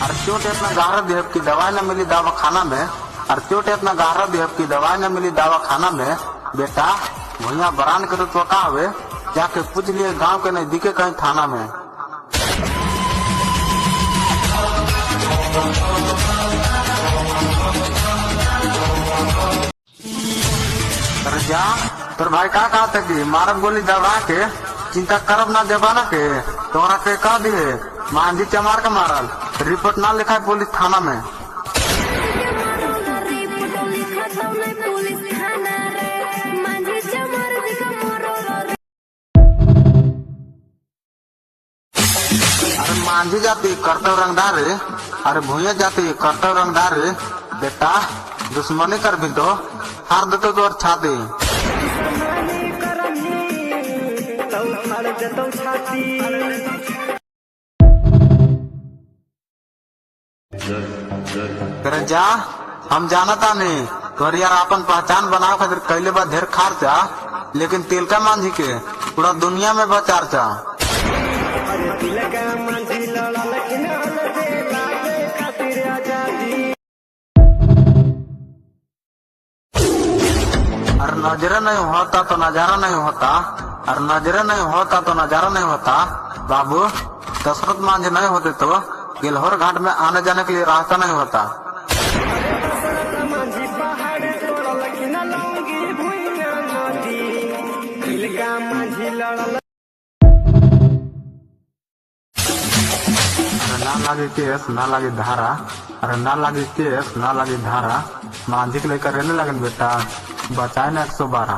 अरे चोट इतना गहरा देव की दवाई न मिली दवा खाना में। अरे चोट इतना गहरा देव की दवाई न मिली दवा खाना में। बेटा भैया बरान करे तो का हुए, जाके पूछ लिए गांव के नजदीके कहीं थाना में। अरे जा तोर भाई का कहा था कि मारब गोली दबा के चिंता करब ना जबाना के तोरा के कह दिए मांझी चमार के मारल, रिपोर्ट ना लिखा पुलिस थाना में। अरे मांझी जाती कर्तव्य रंगदार रे, अरे भूया जाती कर्तव्य रंगदार रे। बेटा दुश्मनी कर भी तो हार देते तो और छाती। करे जा हम जानता नहीं तोर यार अपन पहचान बनाओ खातिर कैले बा ढेर खर्चा, लेकिन तिल का मांझी के पूरा दुनिया में बचारचा। अरे नजरे नहीं होता तो नजारा नहीं होता, और नजरे नहीं होता तो नजारा नहीं होता। बाबू दशरथ मांझी नहीं होते तो गिलहोर घाट में आने जाने के लिए रास्ता नहीं होता। ना लागे केस ना लागे धारा, अरे ना लागे केस ना लागे धारा, मांझी के लेकर रहने लगन बेटा बचाए ना 112।